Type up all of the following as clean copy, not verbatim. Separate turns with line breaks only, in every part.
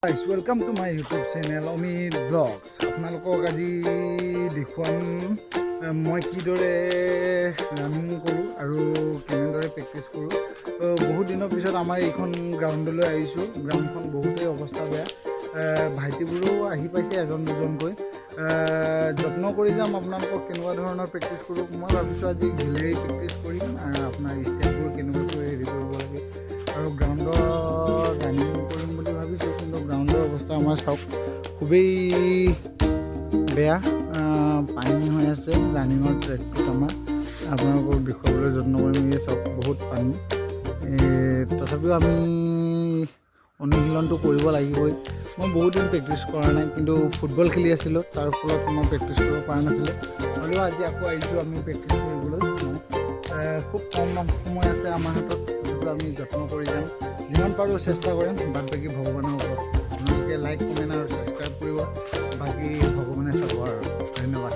Guys, welcome to my YouTube channel Omid Vlogs. আপোনালোকক আজি দেখুৱাম মই কিদৰে ৰানিং কৰোঁ আৰু কেনেদৰে প্ৰেক্টিছ কৰোঁ। তো বহুত দিনৰ পিছত আমাৰ এইখন গ্ৰাউণ্ডলৈ আহিছোঁ। গ্ৰাউণ্ডখন বহুতেই অৱস্থা বেয়া। ভাইটিবোৰো আহি পাইছে এজন দুজনকৈ। যত্ন কৰি যাম আপোনালোকক কেনেকুৱা ধৰণৰ প্ৰেক্টিছ কৰোঁ। মই ভাবিছোঁ আজি গেলেৰী প্ৰেক্টিছ কৰিম আপোনাৰ ষ্টেপবোৰ কেনেকুৱাকৈ হেৰি কৰিব লাগে আৰু গ্ৰাউণ্ডত ৰানিং কৰিম বুলি ভাবিছোঁ। কিন্তু গ্ৰাউণ্ডৰ অৱস্থা আমাৰ চাওক খুবেই বেয়া, পানী হৈ আছে ৰানিঙৰ ট্ৰেকটোত। আমাৰ আপোনালোকক দেখুৱাবলৈ যত্ন কৰিম। চাওক বহুত পানী, তথাপিও আমি অনুশীলনটো কৰিব লাগিবই। মই বহুত দিন প্ৰেক্টিছ কৰা নাই, কিন্তু ফুটবল খেলি আছিলোঁ, তাৰ ফলত মই প্ৰেক্টিছ কৰিব পৰা নাছিলোঁ। হ'লেও আজি আকৌ আহিছোঁ আমি প্ৰেক্টিছ কৰিবলৈ। খুব কম সময় আছে আমাৰ হাতত, তথাপিও আমি যত্ন কৰি যাম, যিমান পাৰোঁ চেষ্টা কৰিম। বাদ বাকী ভগৱানৰ ওপৰত। আপোনালোকে লাইক কমেণ্ট আৰু ছাবস্ক্ৰাইব কৰিব, বাকী ভগৱানে চাব আৰু। ধন্যবাদ।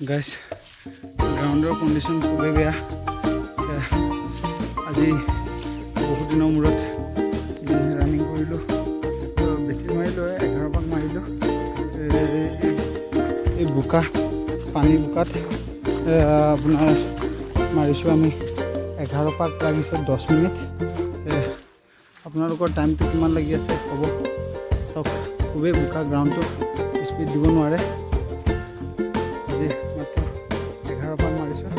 গাইজ, গ্ৰাউণ্ডৰ কণ্ডিশ্যন খুবেই বেয়া। আজি বহুত দিনৰ মূৰত ৰানিং কৰিলোঁ, বেছি মাৰিলোঁ, 11 পাক মাৰিলোঁ। এই বোকা পানী বোকাত আপোনাৰ মাৰিছোঁ আমি 11 পাক, লাগিছে 10 মিনিট। আপোনালোকৰ টাইমটো কিমান লাগি আছে ক'ব। চব খুবেই বোকা, গ্ৰাউণ্ডটো স্পীড দিব নোৱাৰে। আজি মাত্ৰ 11 পাক মাৰিছোঁ,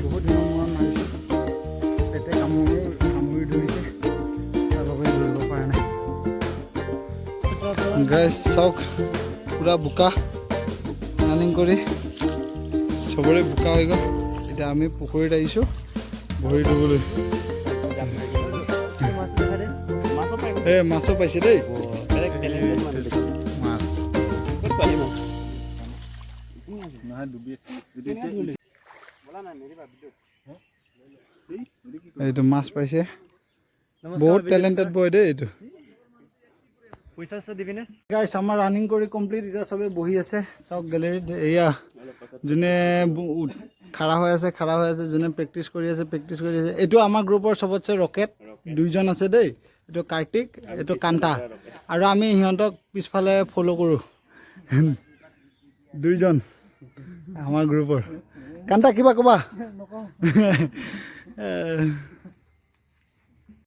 বহুত দিনৰ মূৰত মাৰিছোঁ। পেটে কামুৰি ধৰিছে, তাৰ বাবে দৌৰিব পৰা নাই। গাইজ চাওক, পূৰা বোকা ৰানিং কৰি চবৰে বোকা হৈ গ'ল। এতিয়া আমি পুখুৰীত আহিছোঁ ভৰি ধুবলৈ। মাছো পাইছে দেই, মাছ। এইটো মাছ পাইছে, বহুত টেলেণ্টেড বয় দেই এইটো। গাইছ, আমাৰ ৰানিং কৰি কমপ্লিট। এতিয়া চবেই বহি আছে চাওক গেলেৰীত। এয়া যোনে খাৰা হৈ আছে, যোনে প্ৰেক্টিছ কৰি আছে। এইটো আমাৰ গ্ৰুপৰ চবতছে ৰকেট, দুইজন আছে দেই। এইটো কাৰ্তিক, এইটো কান্তা, আৰু আমি সিহঁতক পিছফালে ফ'ল' কৰোঁ। দুইজন আমাৰ গ্ৰুপৰ। কান্তা কিবা ক'বা?